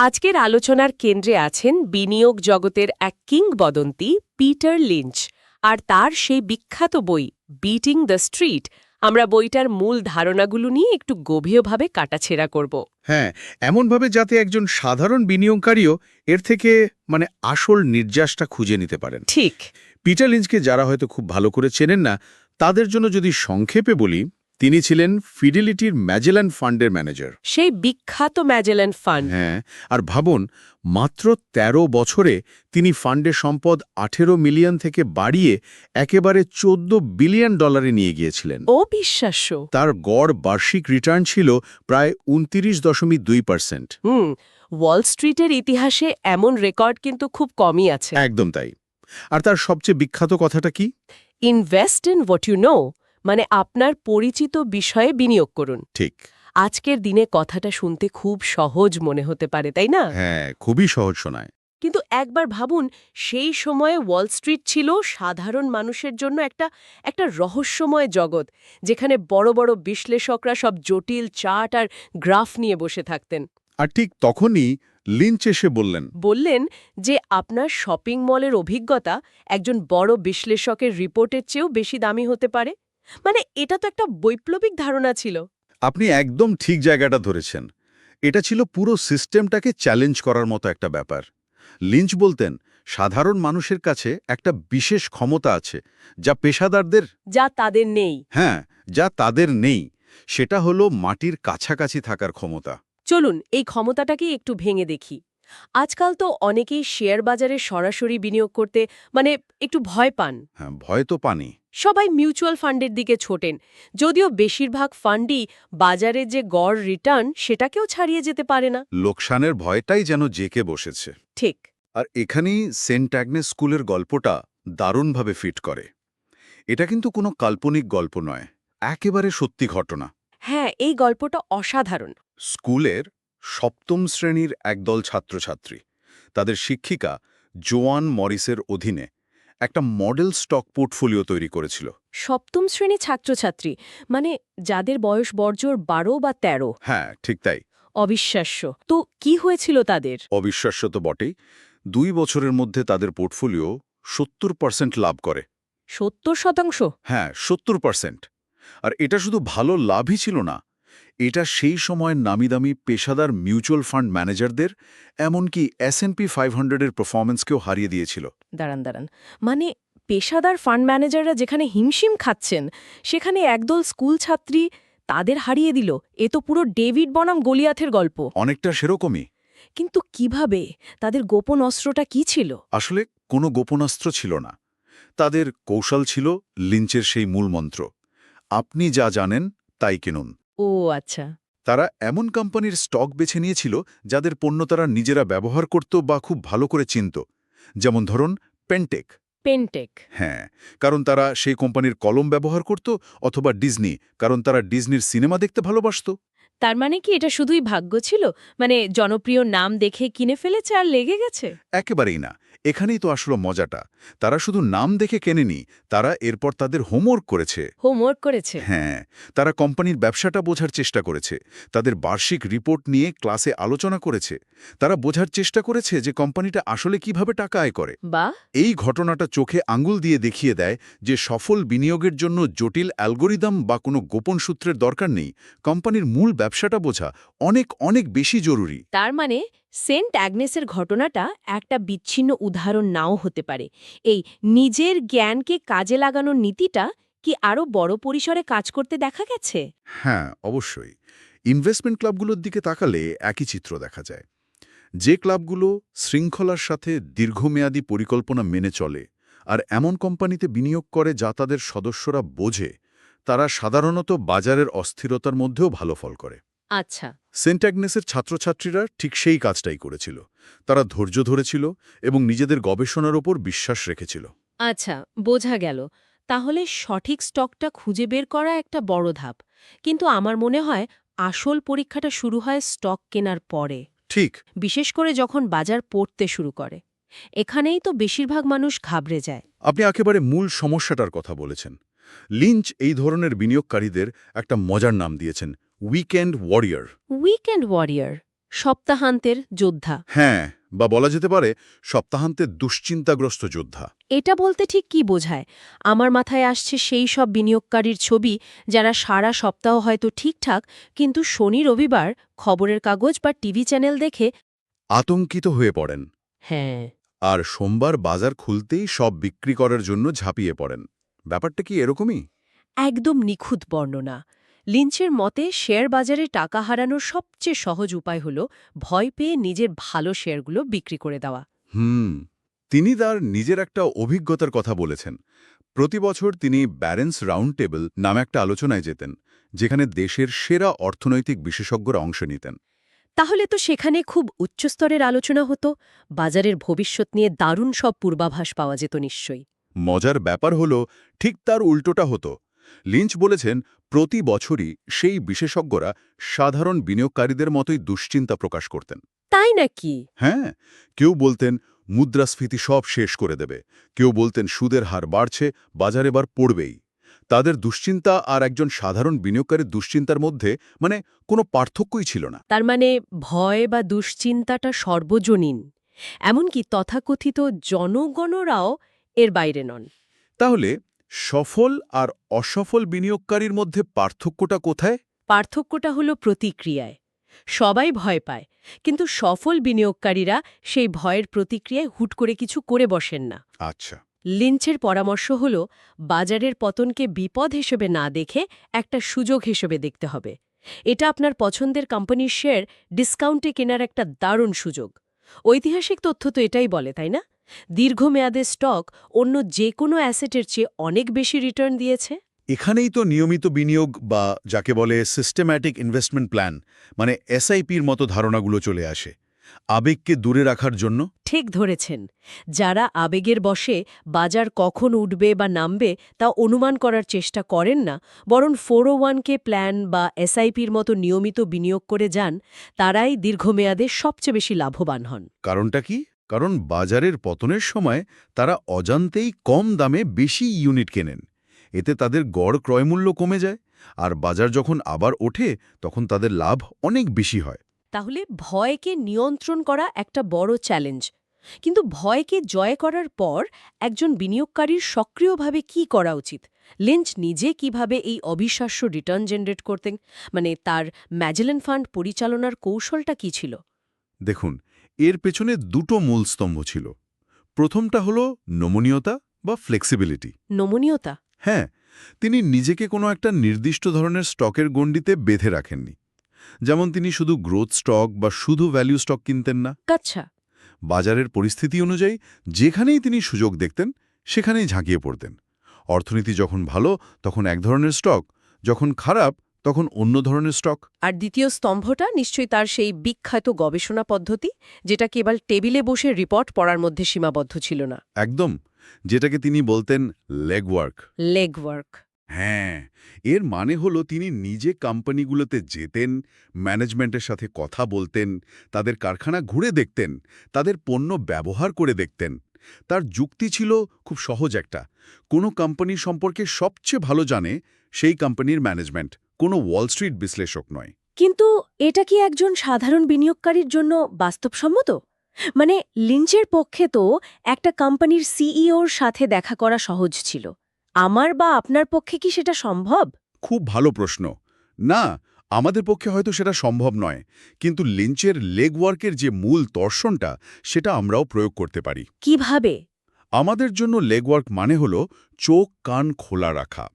আজকের আলোচনার কেন্দ্রে আছেন বিনিয়োগ জগতের এক কিংবদন্তি পিটার লিঞ্চ আর তার সেই বিখ্যাত বই বিটিং দ্য স্ট্রিট। আমরা বইটার মূল ধারণাগুলো নিয়ে একটু গভীরভাবে কাটাছেঁড়া করব। হ্যাঁ, এমনভাবে যাতে একজন সাধারণ বিনিয়োগকারীও এর থেকে আসল নির্যাসটা খুঁজে নিতে পারেন। ঠিক। পিটার লিঞ্চকে যারা হয়তো খুব ভালো করে চেনেন না, তাদের জন্য যদি সংক্ষেপে বলি, তিনি ছিলেন ফিডেলিটির ম্যাজেলান ফান্ডের ম্যানেজার। সেই বিখ্যাত ম্যাজেলান ফান্ড। হ্যাঁ, আর ভাবুন, মাত্র ১৩ বছরে তিনি ফান্ডের সম্পদ ১৮ মিলিয়ন থেকে বাড়িয়ে একেবারে $14 বিলিয়ন নিয়ে গিয়েছিলেন। অবিশ্বাস্য। তার গড় বার্ষিক রিটার্ন ছিল প্রায় ২৯.২%। ওয়াল স্ট্রিটের ইতিহাসে এমন রেকর্ড কিন্তু খুব কমই আছে। একদম তাই। আর তার সবচেয়ে বিখ্যাত কথাটা কি? Invest in what you know, মানে আপনার পরিচিত বিষয়ে বিনিয়োগ করুন। ঠিক। আজকের দিনে কথাটা শুনতে খুব সহজ মনে হতে পারে, তাই না? হ্যাঁ, খুবই সহজ শোনায়। কিন্তু একবার ভাবুন, সেই সময়ে ওয়াল স্ট্রিট ছিল সাধারণ মানুষের জন্য একটা রহস্যময় জগৎ, যেখানে বড় বড় বিশ্লেষকরা সব জটিল চার্ট আর গ্রাফ নিয়ে বসে থাকতেন। আর ঠিক তখনই লিঞ্চ এসে বললেন যে আপনার শপিং মলের অভিজ্ঞতা একজন বড় বিশ্লেষকের রিপোর্টের চেয়েও বেশি দামি হতে পারে। মানে এটা তো একটা বৈপ্লবিক ধারণা ছিল। আপনি একদম ঠিক জায়গাটা ধরেছেন। এটা ছিল পুরো সিস্টেমটাকে চ্যালেঞ্জ করার মতো একটা ব্যাপার। লিঞ্চ বলতেন, সাধারণ মানুষের কাছে একটা বিশেষ ক্ষমতা আছে, যা পেশাদারদের যা তাদের নেই। যা তাদের নেই। সেটা হলো মাটির কাছাকাছি থাকার ক্ষমতা। চলুন এই ক্ষমতাটাকে একটু ভেঙে দেখি। আজকাল তো অনেকেই শেয়ার বাজারে সরাসরি বিনিয়োগ করতে একটু ভয় পান। হ্যাঁ, ভয় তো পানি। সবাই মিউচুয়াল ফান্ডের দিকে ছোটেন, যদিও বেশিরভাগ ফান্ডই বাজারে যে গড় রিটার্ন সেটাকেও ছাড়িয়ে যেতে পারে না। লোকসানের ভয়টাই যেন জেকে বসেছে। ঠিক। আর এখানেই সেন্ট অ্যাগনেস স্কুলের গল্পটা দারুণভাবে ফিট করে। এটা কিন্তু কোনো কাল্পনিক গল্প নয়, একেবারে সত্যি ঘটনা। হ্যাঁ, এই গল্পটা অসাধারণ। স্কুলের সপ্তম শ্রেণীর একদল ছাত্রছাত্রী তাদের শিক্ষিকা জোয়ান মরিসের অধীনে একটা মডেল স্টক পোর্টফোলিও তৈরি করেছিল। সপ্তম শ্রেণী ছাত্রছাত্রী, মানে যাদের বয়স বর্জর ১২ বা ১৩। হ্যাঁ, ঠিক তাই। অবিশ্বাস্য। তো কি হয়েছিল তাদের? অবিশ্বাস্য তো বটেই। ২ বছরের মধ্যে তাদের পোর্টফোলিও ৭০% লাভ করে। ৭০%? হ্যাঁ, ৭০%। আর এটা শুধু ভালো লাভই ছিল না, এটা সেই সময়ের নামিদামি পেশাদার মিউচুয়াল ফান্ড ম্যানেজারদের, এমনকি S&P 500-এর পারফরম্যান্সকেও হারিয়ে দিয়েছিল। দাঁড়ান। মানে পেশাদার ফান্ড ম্যানেজাররা যেখানে হিমশিম খাচ্ছেন, সেখানে একদল স্কুল ছাত্রী তাদের হারিয়ে দিল। এ তো পুরো ডেভিড বনাম গলিয়াথের গল্প। অনেকটা সেরকমই। কিন্তু কিভাবে? তাদের গোপন অস্ত্রটা কি ছিল? আসলে কোনো গোপনাস্ত্র ছিল না। তাদের কৌশল ছিল লিঞ্চের সেই মূলমন্ত্র, আপনি যা জানেন তাই কিনুন। ও আচ্ছা। তারা এমন কোম্পানির স্টক বেছে নিয়েছিল যাদের পণ্য তারা নিজেরা ব্যবহার করত বা খুব ভালো করে চিনত। যেমন ধরুন পেন্টেক। পেনটেক। হ্যাঁ, কারণ তারা সেই কোম্পানির কলম ব্যবহার করত, অথবা ডিজনি, কারণ তারা ডিজনির সিনেমা দেখতে ভালোবাসত। তার মানে কি এটা শুধুই ভাগ্য ছিল? মানে জনপ্রিয় নাম দেখে কিনে ফেলেছে আর লেগে গেছে? একেবারেই না। এখানেই তো আসলে মজাটা। তারা শুধু নাম দেখে কেনেনি, তারা এরপর তাদের হোমওয়ার্ক করেছে। হোমওয়ার্ক করেছে? হ্যাঁ, তারা কোম্পানির ব্যবসাটা বোঝার চেষ্টা করেছে, তাদের বার্ষিক রিপোর্ট নিয়ে ক্লাসে আলোচনা করেছে। তারা বোঝার চেষ্টা করেছে যে কোম্পানিটা আসলে কিভাবে টাকা আয় করে। বাহ! এই ঘটনাটা চোখে আঙুল দিয়ে দেখিয়ে দেয় যে সফল বিনিয়োগের জন্য জটিল অ্যালগোরিদম বা কোনো গোপন সূত্রের দরকার নেই। কোম্পানির মূল ব্যবসাটা বোঝা অনেক অনেক বেশি জরুরি। তার মানে সেন্ট অ্যাগনেসের ঘটনাটা একটা বিচ্ছিন্ন উদাহরণ নাও হতে পারে। এই নিজের জ্ঞানকে কাজে লাগানোর নীতিটা কি আরও বড় পরিসরে কাজ করতে দেখা গেছে? হ্যাঁ, অবশ্যই। ইনভেস্টমেন্ট ক্লাবগুলোর দিকে তাকালে একই চিত্র দেখা যায়। যে ক্লাবগুলো শৃঙ্খলার সাথে দীর্ঘমেয়াদী পরিকল্পনা মেনে চলে আর এমন কোম্পানিতে বিনিয়োগ করে যা তাদের সদস্যরা বোঝে, তারা সাধারণত বাজারের অস্থিরতার মধ্যেও ভালো ফল করে। আচ্ছা। সেন্ট অ্যাগনেসের ছাত্রছাত্রীরা ঠিক সেই কাজটাই করেছিল। তারা ধৈর্য ধরেছিল এবং নিজেদের গবেষণার ওপর বিশ্বাস রেখেছিল। আচ্ছা, বোঝা গেল। তাহলে সঠিক স্টকটা খুঁজে বের করা একটা বড় ধাপ। কিন্তু আমার মনে হয় আসল পরীক্ষাটা শুরু হয় স্টক কেনার পরে। ঠিক। বিশেষ করে যখন বাজার পড়তে শুরু করে। এখানেই তো বেশিরভাগ মানুষ ঘাবড়ে যায়। আপনি একেবারে মূল সমস্যাটার কথা বলেছেন। লিঞ্চ এই ধরনের বিনিয়োগকারীদের একটা মজার নাম দিয়েছেন, উইকেন্ড ওয়ারিয়র। Weekend warrior? সপ্তাহান্তের যোদ্ধা। হ্যাঁ, বা বলা যেতে পারে সপ্তাহান্তে দুশ্চিন্তাগ্রস্ত যোদ্ধা। এটা বলতে ঠিক কি বোঝায়? আমার মাথায় আসছে সেই সব বিনিয়োগকারীর ছবি যারা সারা সপ্তাহ হয়তো ঠিকঠাক, কিন্তু শনি রবিবার খবরের কাগজ বা টিভি চ্যানেল দেখে। আতঙ্কিত হয়ে পড়েন। হ্যাঁ, আর সোমবার বাজার খুলতেই সব বিক্রি করার জন্য ঝাঁপিয়ে পড়েন। ব্যাপারটা কি এরকমই? একদম নিখুঁত বর্ণনা। লিঞ্চের মতে শেয়ার বাজারে টাকা হারানোর সবচেয়ে সহজ উপায় হল ভয় পেয়ে নিজের ভালো শেয়ারগুলো বিক্রি করে দেওয়া। তিনি তার নিজের একটা অভিজ্ঞতার কথা বলেছেন। প্রতি বছর তিনি ব্যারেন্স রাউন্ড টেবল নামে একটা আলোচনায় যেতেন, যেখানে দেশের সেরা অর্থনৈতিক বিশেষজ্ঞরা অংশ নিতেন। তাহলে তো সেখানে খুব উচ্চস্তরের আলোচনা হতো, বাজারের ভবিষ্যৎ নিয়ে দারুণ সব পূর্বাভাস পাওয়া যেত নিশ্চয়ই। মজার ব্যাপার হলো ঠিক তার উল্টোটা হতো। লিঞ্চ বলেছেন, প্রতি বছরই সেই বিশেষজ্ঞরা সাধারণ বিনিয়োগকারীদের মতোই দুশ্চিন্তা প্রকাশ করতেন। তাই নাকি? হ্যাঁ, কেউ বলতেন মুদ্রাস্ফীতি সব শেষ করে দেবে, কেউ বলতেন সুদের হার বাড়ছে, বাজার এবার পড়বেই। তাদের দুশ্চিন্তা আর একজন সাধারণ বিনিয়োগকারীর দুশ্চিন্তার মধ্যে কোনো পার্থক্যই ছিল না। তার মানে ভয় বা দুশ্চিন্তাটা সর্বজনীন, এমনকি তথাকথিত জনগণরাও এর বাইরে নন। তাহলে সফল আর অসফল বিনিয়োগকারীর মধ্যে পার্থক্যটা কোথায়? পার্থক্যটা হলো প্রতিক্রিয়ায়। সবাই ভয় পায়, কিন্তু সফল বিনিয়োগকারীরা সেই ভয়ের প্রতিক্রিয়ায় হুট করে কিছু করে বসেন না। আচ্ছা। লিঞ্চের পরামর্শ হল বাজারের পতনকে বিপদ হিসেবে না দেখে একটা সুযোগ হিসেবে দেখতে হবে। এটা আপনার পছন্দের কোম্পানির শেয়ার ডিসকাউন্টে কেনার একটা দারুণ সুযোগ। ঐতিহাসিক তথ্য তো এটাই বলে, তাই না? দীর্ঘমেয়াদে স্টক অন্য যে কোনো অ্যাসেটের চেয়ে অনেক বেশি রিটার্ন দিয়েছে। এখানেই তো নিয়মিত বিনিয়োগ বা যাকে বলে সিস্টেম্যাটিক ইনভেস্টমেন্ট প্ল্যান এসআইপির মতো ধারণাগুলো চলে আসে, আবেগকে দূরে রাখার জন্য। ঠিক ধরেছেন। যারা আবেগের বশে বাজার কখন উঠবে বা নামবে তা অনুমান করার চেষ্টা করেন না, বরং 401k প্ল্যান বা এসআইপির মতো নিয়মিত বিনিয়োগ করে যান, তারাই দীর্ঘমেয়াদে সবচেয়ে বেশি লাভবান হন। কারণটা কি? কারণ বাজারের পতনের সময় তারা অজান্তেই কম দামে বেশি ইউনিট কেনেন। এতে তাদের গড় ক্রয়মূল্য কমে যায়, আর বাজার যখন আবার ওঠে তখন তাদের লাভ অনেক বেশি হয়। তাহলে ভয়কে নিয়ন্ত্রণ করা একটা বড় চ্যালেঞ্জ। কিন্তু ভয়কে জয় করার পর একজন বিনিয়োগকারীর সক্রিয়ভাবে কি করা উচিত? লিঞ্চ নিজে কিভাবে এই অবিশ্বাস্য রিটার্ন জেনারেট করতেন? তার ম্যাজেলেন ফান্ড পরিচালনার কৌশলটা কি ছিল? দেখুন, এর পেছনে দুটো মূল স্তম্ভ ছিল। প্রথমটা হলো নমনীয়তা বা ফ্লেক্সিবিলিটি। নমনীয়তা? হ্যাঁ, তিনি নিজেকে কোনো একটা নির্দিষ্ট ধরনের স্টকের গণ্ডিতে বেঁধে রাখেননি। যেমন তিনি শুধু গ্রোথ স্টক বা শুধু ভ্যালু স্টক কিনতেন না। আচ্ছা। বাজারের পরিস্থিতি অনুযায়ী যেখানেই তিনি সুযোগ দেখতেন সেখানেই ঝাঁকিয়ে পড়তেন। অর্থনীতি যখন ভালো তখন এক ধরনের স্টক, যখন খারাপ তখন অন্য ধরনের স্টক। আর দ্বিতীয় স্তম্ভটা নিশ্চয়ই তার সেই বিখ্যাত গবেষণা পদ্ধতি, যেটা কেবল টেবিলে বসে রিপোর্ট পড়ার মধ্যে সীমাবদ্ধ ছিল না। একদম, যেটাকে তিনি বলতেন লেগওয়ার্ক। লেগওয়ার্ক। হ্যাঁ, এর মানে হলো তিনি নিজে কোম্পানিগুলোতে যেতেন, ম্যানেজমেন্টের সাথে কথা বলতেন, তাদের কারখানা ঘুরে দেখতেন, তাদের পণ্য ব্যবহার করে দেখতেন। তার যুক্তি ছিল খুব সহজ একটা: কোনো কোম্পানি সম্পর্কে সবচেয়ে ভালো জানে সেই কোম্পানির ম্যানেজমেন্ট, কোনো ওয়াল স্ট্রিট বিশ্লেষক নয়। কিন্তু এটা কি একজন সাধারণ বিনিয়োগকারীর জন্য বাস্তবসম্মত? লিঞ্চের পক্ষে তো একটা কোম্পানির সিইওর সাথে দেখা করা সহজ ছিল। আমার বা আপনার পক্ষে কি সেটা সম্ভব? খুব ভালো প্রশ্ন। না, আমাদের পক্ষে হয়তো সেটা সম্ভব নয়, কিন্তু লিঞ্চের লেগওয়ার্কের যে মূল দর্শনটা সেটা আমরাও প্রয়োগ করতে পারি। কিভাবে? আমাদের জন্য লেগওয়ার্ক মানে হলো চোখ কান খোলা রাখা।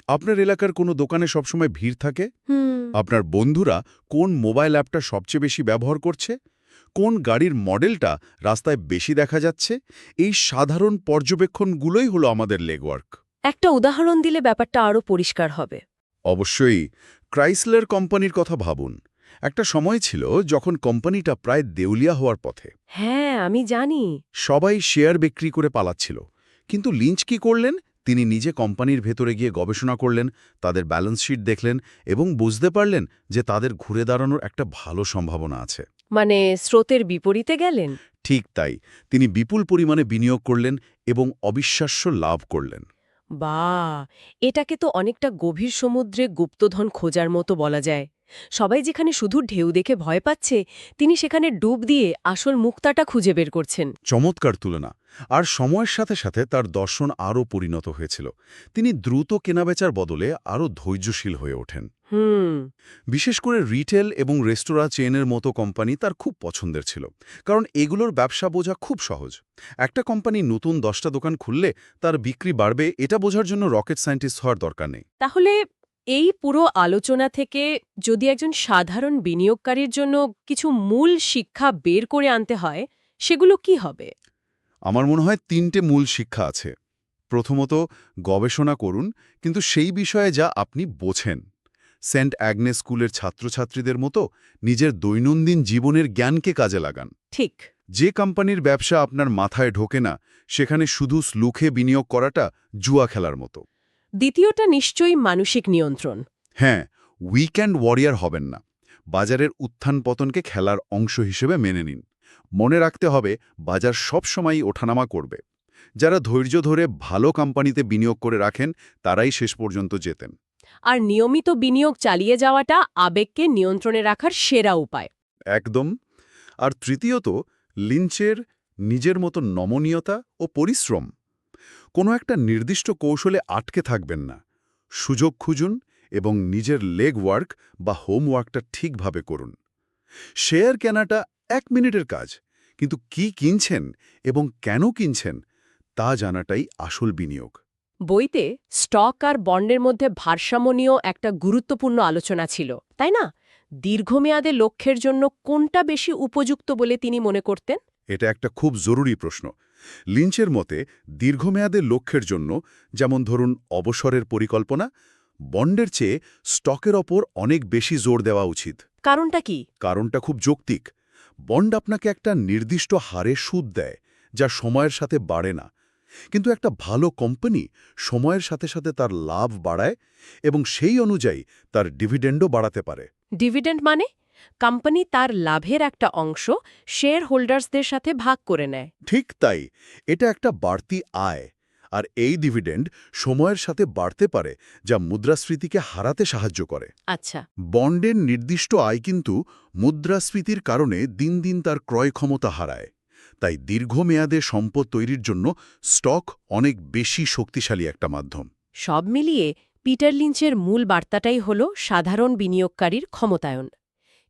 আপনার এলাকার কোনো দোকানে সবসময় ভিড় থাকে? আপনার বন্ধুরা কোন মোবাইল অ্যাপটা সবচেয়ে বেশি ব্যবহার করছে? কোন গাড়ির মডেলটা রাস্তায় বেশি দেখা যাচ্ছে? এই সাধারণ পর্যবেক্ষণগুলোই হলো আমাদের লেগওয়ার্ক। একটা উদাহরণ দিলে ব্যাপারটা আরও পরিষ্কার হবে। অবশ্যই, ক্রাইসলার কোম্পানির কথা ভাবুন। একটা সময় ছিল যখন কোম্পানিটা প্রায় দেউলিয়া হওয়ার পথে। হ্যাঁ, আমি জানি। সবাই শেয়ার বিক্রি করে পালাচ্ছিল। কিন্তু লিঞ্চ কি করলেন? তিনি নিজে কোম্পানির ভেতরে গিয়ে গবেষণা করলেন, তাদের ব্যালেন্স শিট দেখলেন এবং বুঝতে পারলেন যে তাদের ঘুরে দাঁড়ানোর একটা ভালো সম্ভাবনা আছে। স্রোতের বিপরীতে গেলেন? ঠিক তাই, তিনি বিপুল পরিমাণে বিনিয়োগ করলেন এবং অবিশ্বাস্য লাভ করলেন। এটাকে তো অনেকটা গভীর সমুদ্রে গুপ্তধন খোঁজার মতো বলা যায়। সবাই যেখানে শুধু ঢেউ দেখে ভয় পাচ্ছে তিনি সেখানে ডুব দিয়ে আসল মুক্তাটা খুঁজে বের করছেন। চমৎকার তুলনা। আর সময়ের সাথে সাথে তার দর্শন আরও পরিণত হয়েছিল। তিনি দ্রুত কেনাবেচার বদলে আরও ধৈর্যশীল হয়ে ওঠেন। বিশেষ করে রিটেল এবং রেস্তোরাঁ চেইনের মতো কোম্পানি তার খুব পছন্দের ছিল, কারণ এগুলোর ব্যবসা বোঝা খুব সহজ। একটা কোম্পানি নতুন 10টা দোকান খুললে তার বিক্রি বাড়বে এটা বোঝার জন্য রকেট সায়েন্টিস্ট হওয়ার দরকার নেই। তাহলে এই পুরো আলোচনা থেকে যদি একজন সাধারণ বিনিয়োগকারীর জন্য কিছু মূল শিক্ষা বের করে আনতে হয় সেগুলো কি হবে? আমার মনে হয় 3টে মূল শিক্ষা আছে। প্রথমত, গবেষণা করুন, কিন্তু সেই বিষয়ে যা আপনি বোঝেন। সেন্ট অ্যাগনেস স্কুলের ছাত্রছাত্রীদের মতো নিজের দৈনন্দিন জীবনের জ্ঞানকে কাজে লাগান। ঠিক। যে কোম্পানির ব্যবসা আপনার মাথায় ঢোকে না সেখানে শুধু স্লুখে বিনিয়োগ করাটা জুয়া খেলার মতো। দ্বিতীয়টা নিশ্চয়ই মানসিক নিয়ন্ত্রণ। হ্যাঁ, উইকেন্ড ওয়ারিয়ার হবেন না। বাজারের উত্থান পতনকে খেলার অংশ হিসেবে মেনে নিন। মনে রাখতে হবে বাজার সবসময়ই ওঠানামা করবে। যারা ধৈর্য ধরে ভালো কোম্পানিতে বিনিয়োগ করে রাখেন তারাই শেষ পর্যন্ত জেতেন। আর নিয়মিত বিনিয়োগ চালিয়ে যাওয়াটা আবেগকে নিয়ন্ত্রণে রাখার সেরা উপায়। একদম। আর তৃতীয়ত, লিঞ্চের নিজের মতো নমনীয়তা ও পরিশ্রম। কোনো একটা নির্দিষ্ট কৌশলে আটকে থাকবেন না। সুযোগ খুঁজুন এবং নিজের লেগ ওয়ার্ক বা হোমওয়ার্কটা ঠিকভাবে করুন। শেয়ার কেনাটা 1 মিনিটের কাজ, কিন্তু কি কিনছেন এবং কেন কিনছেন তা জানাটাই আসল বিনিয়োগ। বইতে স্টক আর বন্ডের মধ্যে ভারসাম্য নিয়েও একটা গুরুত্বপূর্ণ আলোচনা ছিল, তাই না? দীর্ঘমেয়াদে লক্ষ্যের জন্য কোনটা বেশি উপযুক্ত বলে তিনি মনে করতেন? এটা একটা খুব জরুরি প্রশ্ন। লিঞ্চের মতে দীর্ঘমেয়াদের লক্ষ্যের জন্য, যেমন ধরুন অবসরের পরিকল্পনা, বন্ডের চেয়ে স্টকের ওপর অনেক বেশি জোর দেওয়া উচিত। কারণটা কি? কারণটা খুব যৌক্তিক। বন্ড আপনাকে একটা নির্দিষ্ট হারে সুদ দেয়, যা সময়ের সাথে বাড়ে না। কিন্তু একটা ভালো কোম্পানি সময়ের সাথে সাথে তার লাভ বাড়ায় এবং সেই অনুযায়ী তার ডিভিডেন্ডও বাড়াতে পারে। ডিভিডেন্ড মানে কোম্পানি তার লাভের একটা অংশ শেয়ার হোল্ডার্সদের সাথে ভাগ করে নেয়। ঠিক তাই, এটা একটা বাড়তি আয়। আর এই ডিভিডেন্ড সময়ের সাথে বাড়তে পারে, যা মুদ্রাস্ফীতিকে হারাতে সাহায্য করে। আচ্ছা। বন্ডের নির্দিষ্ট আয় কিন্তু মুদ্রাস্ফীতির কারণে দিন দিন তার ক্রয় ক্ষমতা হারায়। তাই দীর্ঘমেয়াদে সম্পদ তৈরির জন্য স্টক অনেক বেশি শক্তিশালী একটা মাধ্যম। সব মিলিয়ে পিটার লিঞ্চের মূল বার্তাটাই হল সাধারণ বিনিয়োগকারীর ক্ষমতায়ন।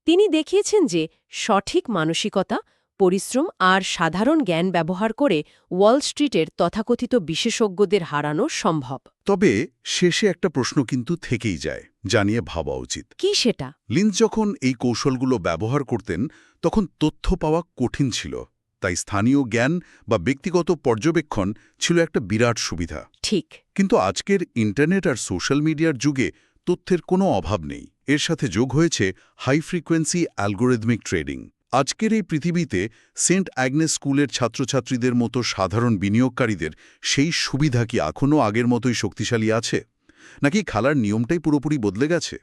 তিনি দেখিয়েছেন যে সঠিক মানসিকতা, পরিশ্রম আর সাধারণ জ্ঞান ব্যবহার করে ওয়াল স্ট্রিটের তথাকথিত বিশেষজ্ঞদের হারানো সম্ভব। তবে শেষে একটা প্রশ্ন কিন্তু থেকেই যায়, জানিয়ে ভাবা উচিত। কি সেটা? লিঞ্চ যখন এই কৌশলগুলো ব্যবহার করতেন তখন তথ্য পাওয়া কঠিন ছিল। তাই স্থানীয় জ্ঞান বা ব্যক্তিগত পর্যবেক্ষণ ছিল একটা বিরাট সুবিধা। ঠিক। কিন্তু আজকের ইন্টারনেট আর সোশ্যাল মিডিয়ার যুগে তথ্যের কোনো অভাব নেই। এর সাথে যোগ হয়েছে হাই ফ্রিকোয়েন্সি অ্যালগোরিদমিক ট্রেডিং। আজকের এই পৃথিবীতে সেন্ট অ্যাগনেস স্কুলের ছাত্রছাত্রীদের মতো সাধারণ বিনিয়োগকারীদের সেই সুবিধা কি এখনও আগের মতোই শক্তিশালী আছে, নাকি খেলার নিয়মটাই পুরোপুরি বদলে গেছে?